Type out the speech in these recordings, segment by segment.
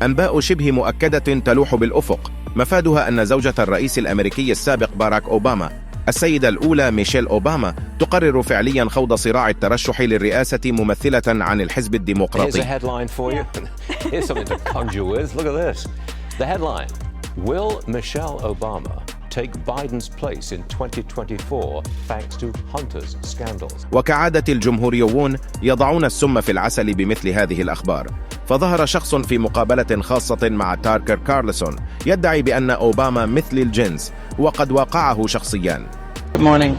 أنباء شبه مؤكدة تلوح بالأفق، مفادها أن زوجة الرئيس الأمريكي السابق براك أوباما، السيدة الأولى ميشيل أوباما، تقرر فعليا خوض صراع الترشح للرئاسة ممثلة عن الحزب الديمقراطي. Will Michelle Obama take Biden's place in 2024 thanks to Hunter's scandals? وكعادة الجمهوريون يضعون السم في العسل بمثل هذه الأخبار، فظهر شخص في مقابلة خاصة مع تاركر كارلسون يدعي بأن أوباما مثل الجنس، وقد واقعه شخصيا. Good morning.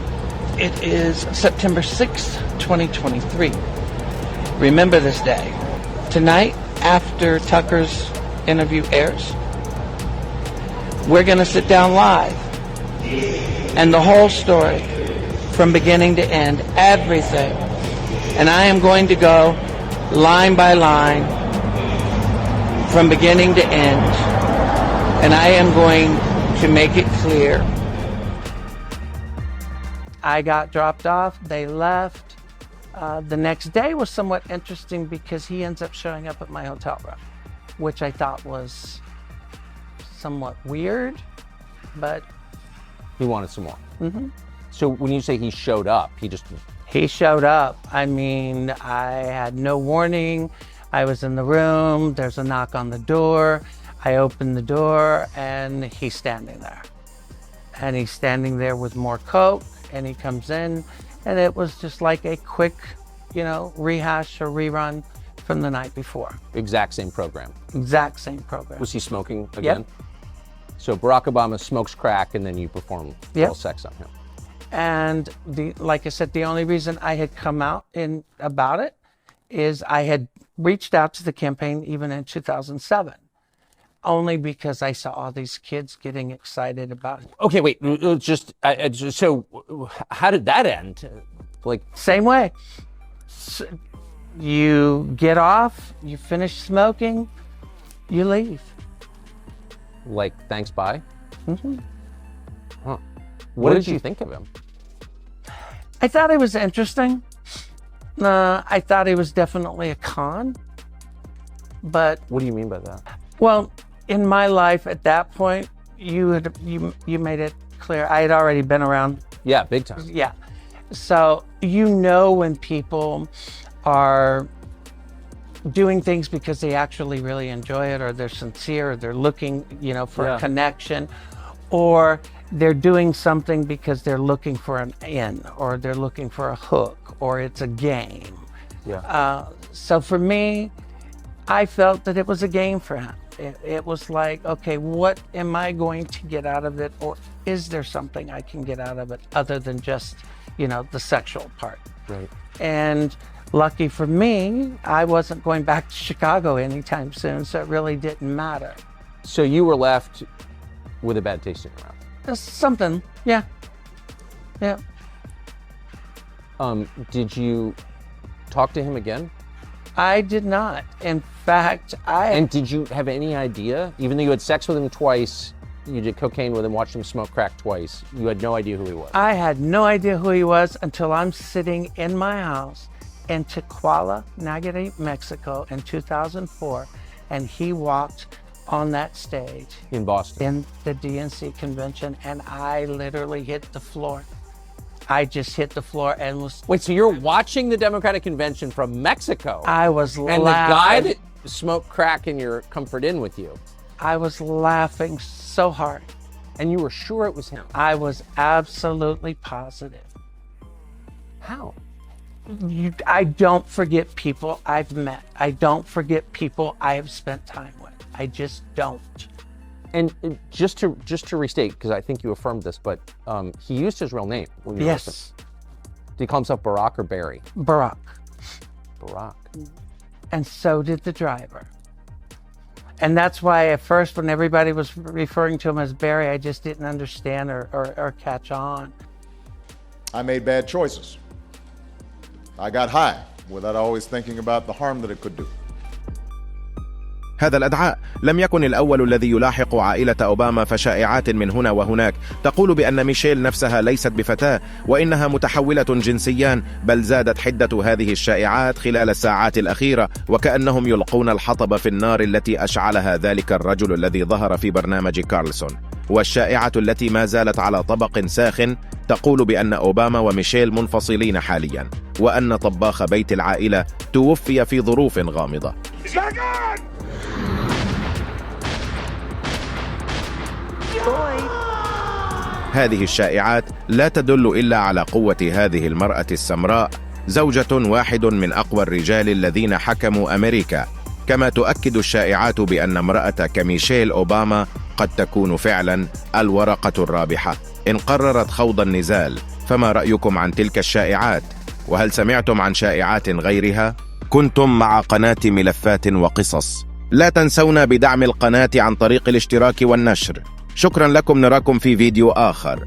It is September 6th, 2023. Remember this day. Tonight, after Tucker's interview airs, we're going to sit down live and the whole story from beginning to end, everything. And I am going to go line by line from beginning to end. And I am going to make it clear. I got dropped off. They left. The next day was somewhat interesting because he ends up showing up at my hotel room, which I thought was somewhat weird, but he wanted some more. Mm-hmm. So when you say he showed up, he showed up. I mean, I had no warning. I was in the room. There's a knock on the door. I open the door and he's standing there. And he's standing there with more coke, and he comes in, and it was just like a quick, rehash or rerun from the night before. Exact same program. Exact same program. Was he smoking again? Yep. So Barack Obama smokes crack, and then you perform oral sex on him. And like I said, the only reason I had come out about it is I had reached out to the campaign even in 2007, only because I saw all these kids getting excited about it. Okay, wait, so how did that end? Same way. So you get off, you finish smoking, you leave. Thanks, bye? Mm-hmm. Huh. What did you think of him? I thought he was interesting. I thought he was definitely a con. But what do you mean by that? Well, in my life at that point, you made it clear I had already been around. Yeah, big time. Yeah. So when people are doing things because they actually really enjoy it, or they're sincere, or they're looking, for a connection, or they're doing something because they're looking for an in, or they're looking for a hook, or it's a game. Yeah. So for me, I felt that it was a game for him. It was like, okay, what am I going to get out of it, or is there something I can get out of it other than just, the sexual part? Right. And lucky for me, I wasn't going back to Chicago anytime soon, so it really didn't matter. So you were left with a bad taste in your mouth? Something, yeah. Yeah. Did you talk to him again? I did not. In fact, And did you have any idea, even though you had sex with him twice, you did cocaine with him, watched him smoke crack twice, you had no idea who he was? I had no idea who he was until I'm sitting in my house in Tequila, Nayarit, Mexico in 2004, and he walked on that stage. In Boston? In the DNC convention, and I literally hit the floor. I just hit the floor and was... Wait, so you're watching the Democratic convention from Mexico? I was And the guy that smoked crack in your comfort inn with you? I was laughing so hard. And you were sure it was him? I was absolutely positive. How? I don't forget people I've met. I don't forget people I have spent time with. I just don't. And just to restate, because I think you affirmed this, but he used his real name when you Yes. Did he call himself Barack or Barry? Barack. Barack. And so did the driver. And that's why at first when everybody was referring to him as Barry, I just didn't understand or catch on. I made bad choices. I got high without always thinking about the harm that it could do. هذا الأدعاء لم يكن الأول الذي يلاحق عائلة أوباما، فشائعات من هنا وهناك تقول بأن ميشيل نفسها ليست بفتاة وإنها متحولة جنسيا، بل زادت حدة هذه الشائعات خلال الساعات الأخيرة، وكأنهم يلقون الحطب في النار التي أشعلها ذلك الرجل الذي ظهر في برنامج كارلسون. والشائعة التي ما زالت على طبق ساخن تقول بأن أوباما وميشيل منفصلين حاليا، وأن طباخ بيت العائلة توفي في ظروف غامضة. هذه الشائعات لا تدل إلا على قوة هذه المرأة السمراء، زوجة واحد من أقوى الرجال الذين حكموا أمريكا، كما تؤكد الشائعات بأن امرأة كميشيل أوباما قد تكون فعلا الورقة الرابحة إن قررت خوض النزال. فما رأيكم عن تلك الشائعات؟ وهل سمعتم عن شائعات غيرها؟ كنتم مع قناة ملفات وقصص. لا تنسونا بدعم القناة عن طريق الاشتراك والنشر. شكرا لكم، نراكم في فيديو آخر.